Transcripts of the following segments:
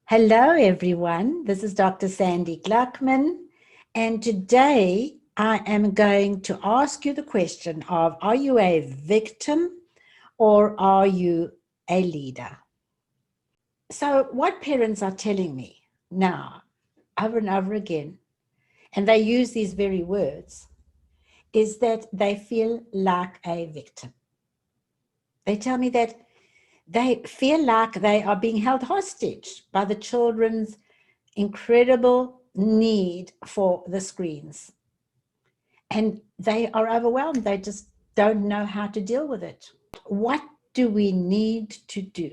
Hello, everyone. This is Dr. Sandy Gluckman, and today I am going to ask you the question of, are you a victim or are you a leader? So what parents are telling me now, over and over again, and they use these very words, is that they feel like a victim. They tell me that they feel like they are being held hostage by the children's incredible need for the screens. And they are overwhelmed. They just don't know how to deal with it. What do we need to do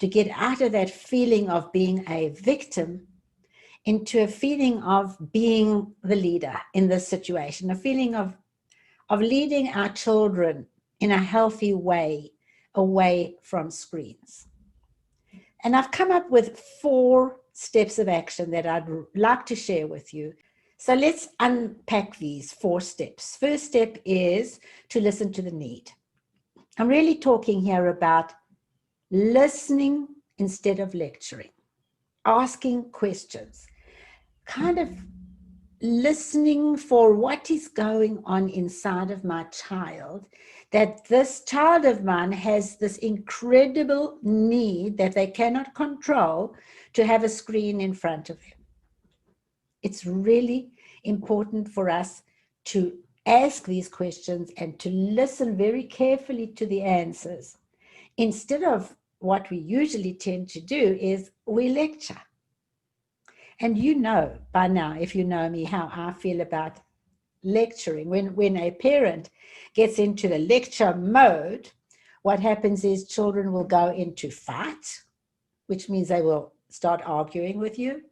to get out of that feeling of being a victim into a feeling of being the leader in this situation, a feeling of leading our children in a healthy way away from screens? And I've come up with 4 steps of action that I'd like to share with you. So let's unpack these 4 steps. First step is to listen to the need. I'm really talking here about listening instead of lecturing, asking questions, kind of listening for what is going on inside of my child, that this child of mine has this incredible need that they cannot control to have a screen in front of them. It's really important for us to ask these questions and to listen very carefully to the answers. Instead of what we usually tend to do is we lecture. And you know by now, if you know me, how I feel about lecturing. When a parent gets into the lecture mode, what happens is children will go into fight, which means they will start arguing with you,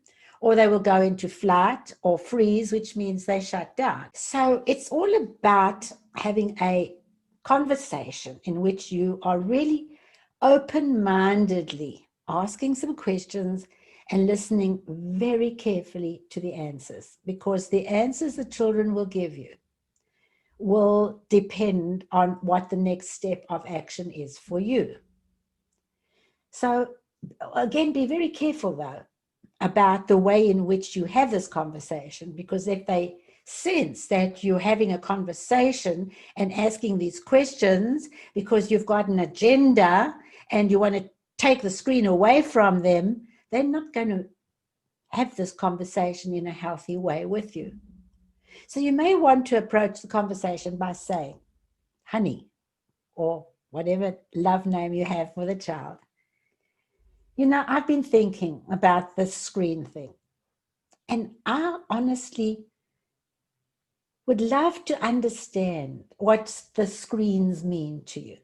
or they will go into flight or freeze, which means they shut down. So it's all about having a conversation in which you are really open-mindedly asking some questions and listening very carefully to the answers, because the answers the children will give you will depend on what the next step of action is for you. So again, be very careful though about the way in which you have this conversation, because if they sense that you're having a conversation and asking these questions because you've got an agenda and you want to take the screen away from them, they're not going to have this conversation in a healthy way with you. So you may want to approach the conversation by saying, honey, or whatever love name you have for the child, you know, I've been thinking about this screen thing, and I honestly would love to understand what the screens mean to you.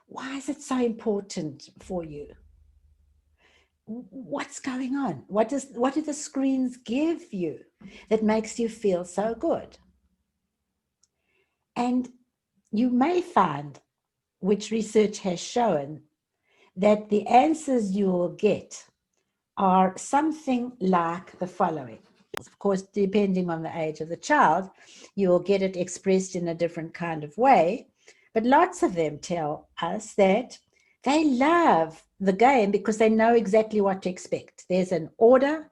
Why is it so important for you? What's going on? What do the screens give you that makes you feel so good? And you may find, which research has shown, that the answers you will get are something like the following. Of course, depending on the age of the child, you will get it expressed in a different kind of way. But lots of them tell us that they love the game because they know exactly what to expect. There's an order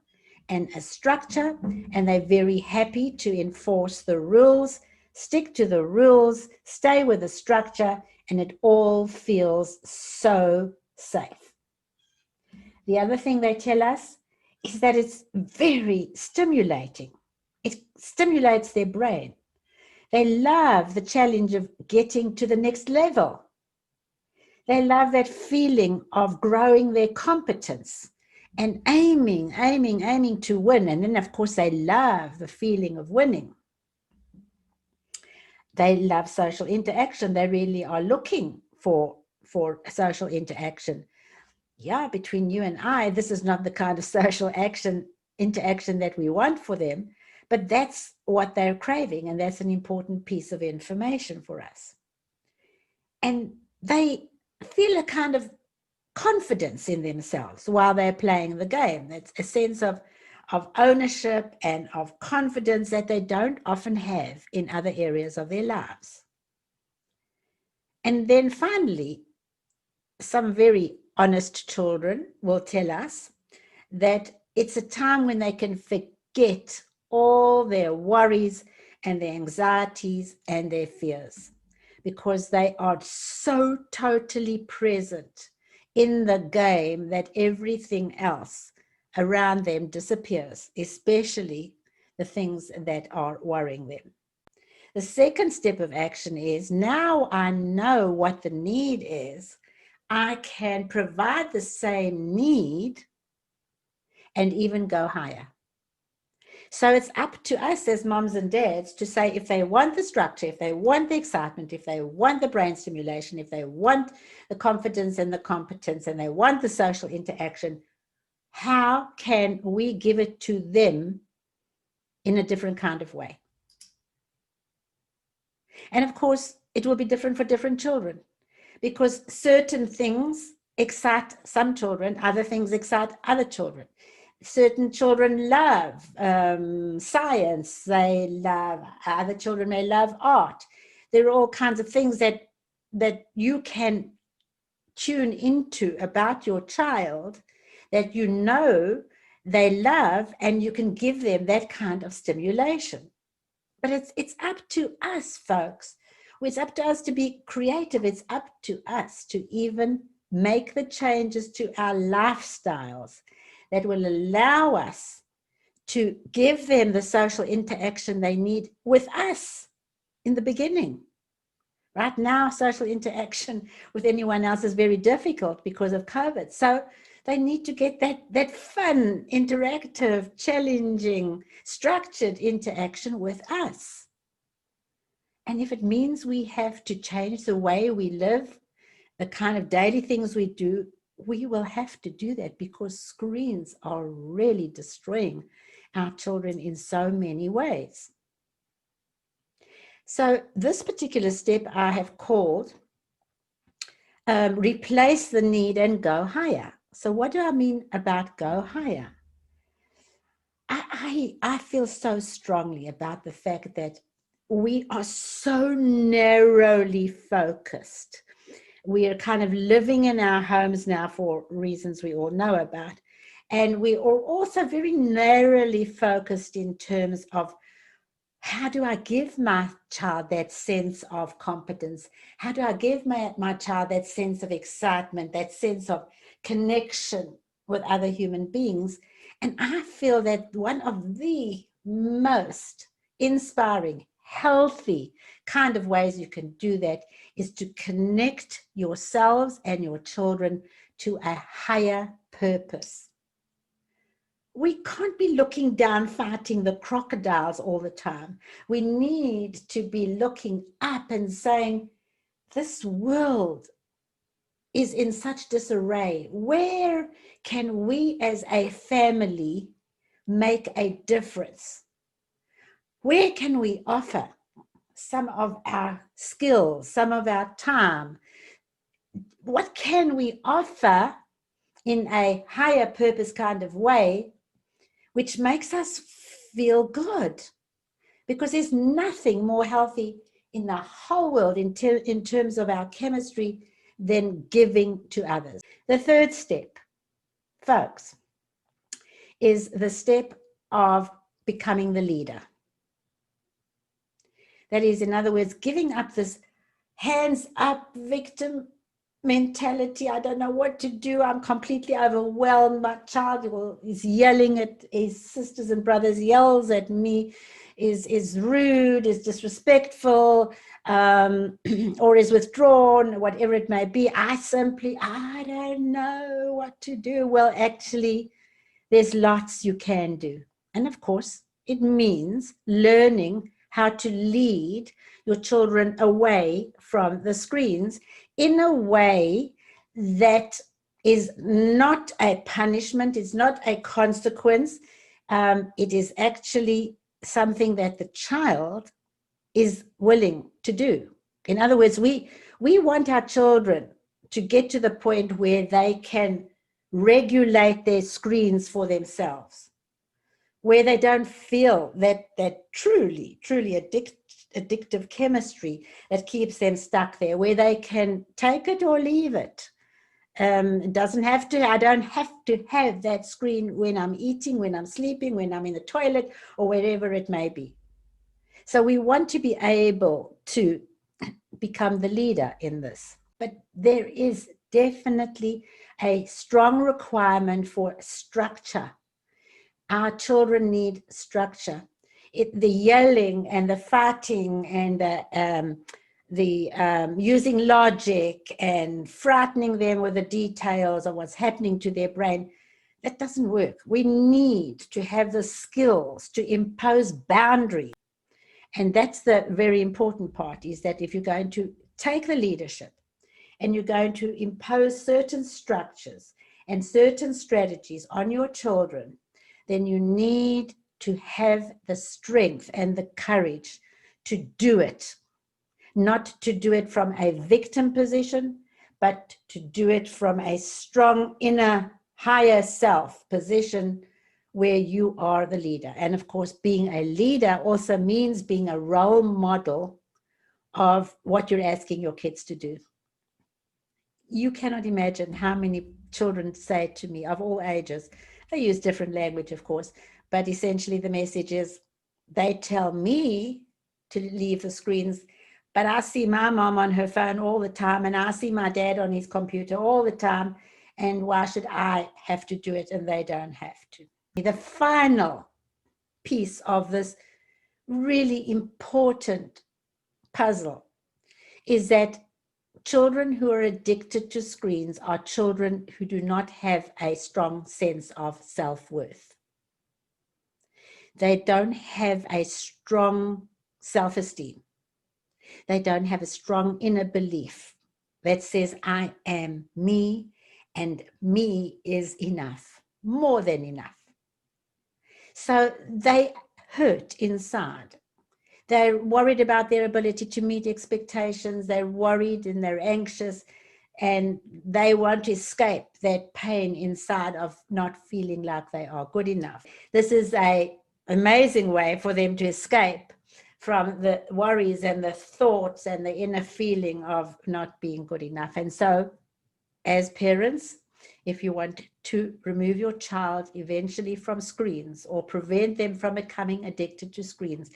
and a structure, and they're very happy to enforce the rules, stick to the rules, stay with the structure, and it all feels so safe. The other thing they tell us is that it's very stimulating. It stimulates their brain. They love the challenge of getting to the next level. They love that feeling of growing their competence and aiming to win. And then, of course, they love the feeling of winning. They love social interaction. They really are looking for social interaction. Yeah, between you and I, this is not the kind of social interaction that we want for them, but that's what they're craving, and that's an important piece of information for us. And they feel a kind of confidence in themselves while they're playing the game. That's a sense of ownership and of confidence that they don't often have in other areas of their lives. And then finally, some very honest children will tell us that it's a time when they can forget all their worries and their anxieties and their fears, because they are so totally present in the game that everything else around them disappears, especially the things that are worrying them. The second step of action is, now I know what the need is, I can provide the same need and even go higher. So it's up to us as moms and dads to say, if they want the structure, if they want the excitement, if they want the brain stimulation, if they want the confidence and the competence, and they want the social interaction, how can we give it to them in a different kind of way? And of course, it will be different for different children, because certain things excite some children, other things excite other children. Certain children love science, they love, other children may love art. There are all kinds of things that you can tune into about your child that you know they love, and you can give them that kind of stimulation. But it's up to us, folks. It's up to us to be creative. It's up to us to even make the changes to our lifestyles that will allow us to give them the social interaction they need with us in the beginning. Right now, social interaction with anyone else is very difficult because of COVID. So they need to get that fun, interactive, challenging, structured interaction with us. And if it means we have to change the way we live, the kind of daily things we do, we will have to do that, because screens are really destroying our children in so many ways. So this particular step I have called replace the need and go higher. So what do I mean about go higher? I feel so strongly about the fact that we are so narrowly focused. We are kind of living in our homes now for reasons we all know about. And we are also very narrowly focused in terms of, how do I give my child that sense of competence? How do I give my child that sense of excitement, that sense of connection with other human beings? And I feel that one of the most inspiring, healthy kind of ways you can do that is to connect yourselves and your children to a higher purpose. We can't be looking down, fighting the crocodiles all the time. We need to be looking up and saying, this world is in such disarray. Where can we as a family make a difference? Where can we offer some of our skills, some of our time? What can we offer in a higher purpose kind of way, which makes us feel good? Because there's nothing more healthy in the whole world in terms of our chemistry than giving to others. The third step, folks, is the step of becoming the leader. That is, in other words, giving up this hands up victim mentality. I don't know what to do. I'm completely overwhelmed. My child is yelling at his sisters and brothers, yells at me, is rude, is disrespectful, or is withdrawn, whatever it may be. I don't know what to do. Well, actually, there's lots you can do. And of course, it means learning how to lead your children away from the screens in a way that is not a punishment, it's not a consequence. It is actually something that the child is willing to do. In other words, we want our children to get to the point where they can regulate their screens for themselves, where they don't feel that truly addictive chemistry that keeps them stuck there, where they can take it or leave it. It doesn't have to, I don't have to have that screen when I'm eating, when I'm sleeping, when I'm in the toilet, or wherever it may be. So we want to be able to become the leader in this. But there is definitely a strong requirement for structure. Our children need structure. The yelling and the fighting and the using logic and frightening them with the details of what's happening to their brain, that doesn't work. We need to have the skills to impose boundaries. And that's the very important part, is that if you're going to take the leadership and you're going to impose certain structures and certain strategies on your children, then you need to have the strength and the courage to do it. Not to do it from a victim position, but to do it from a strong inner higher self position where you are the leader. And of course, being a leader also means being a role model of what you're asking your kids to do. You cannot imagine how many children say to me of all ages, they use different language, of course, but essentially the message is they tell me to leave the screens, but I see my mom on her phone all the time, and I see my dad on his computer all the time, and why should I have to do it and they don't have to? The final piece of this really important puzzle is that children who are addicted to screens are children who do not have a strong sense of self-worth. They don't have a strong self-esteem. They don't have a strong inner belief that says, I am me, and me is enough, more than enough. So they hurt inside. They're worried about their ability to meet expectations. They're worried and they're anxious, and they want to escape that pain inside of not feeling like they are good enough. This is an amazing way for them to escape from the worries and the thoughts and the inner feeling of not being good enough. And so, as parents, if you want to remove your child eventually from screens or prevent them from becoming addicted to screens,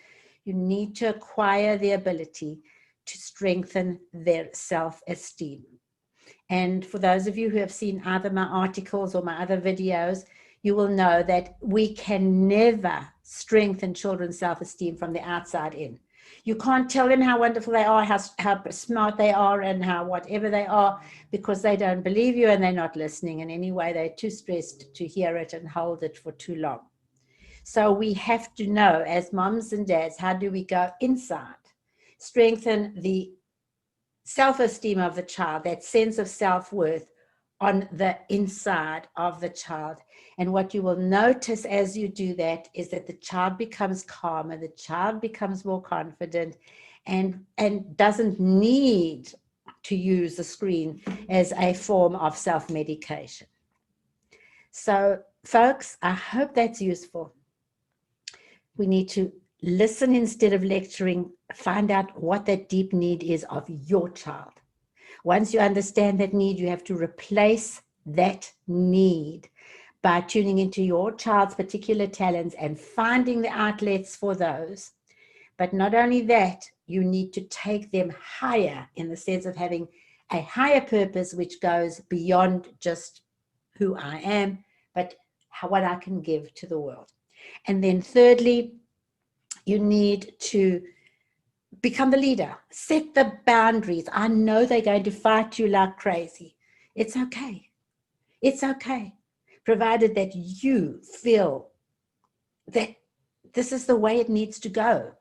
you need to acquire the ability to strengthen their self-esteem. And for those of you who have seen either my articles or my other videos, you will know that we can never strengthen children's self-esteem from the outside in. You can't tell them how wonderful they are, how smart they are, and how whatever they are, because they don't believe you and they're not listening in any way. They're too stressed to hear it and hold it for too long. So we have to know, as moms and dads, how do we go inside, strengthen the self-esteem of the child, that sense of self-worth on the inside of the child. And what you will notice as you do that is that the child becomes calmer, the child becomes more confident, and doesn't need to use the screen as a form of self-medication. So, folks, I hope that's useful. We need to listen instead of lecturing, find out what that deep need is of your child. Once you understand that need, you have to replace that need by tuning into your child's particular talents and finding the outlets for those. But not only that, you need to take them higher in the sense of having a higher purpose, which goes beyond just who I am, but what I can give to the world. And then thirdly, you need to become the leader. Set the boundaries. I know they're going to fight you like crazy. It's okay. It's okay. Provided that you feel that this is the way it needs to go.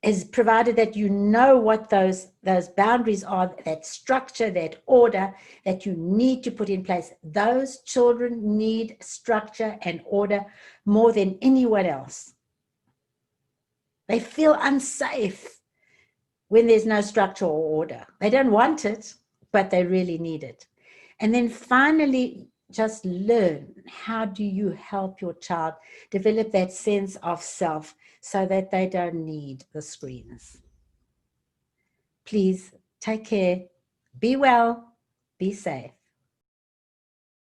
Is provided that you know what those boundaries are, that structure, that order that you need to put in place. Those children need structure and order more than anyone else. They feel unsafe when there's no structure or order. They don't want it, but they really need it. And then finally, just learn, how do you help your child develop that sense of self so that they don't need the screens? Please take care, be well, be safe.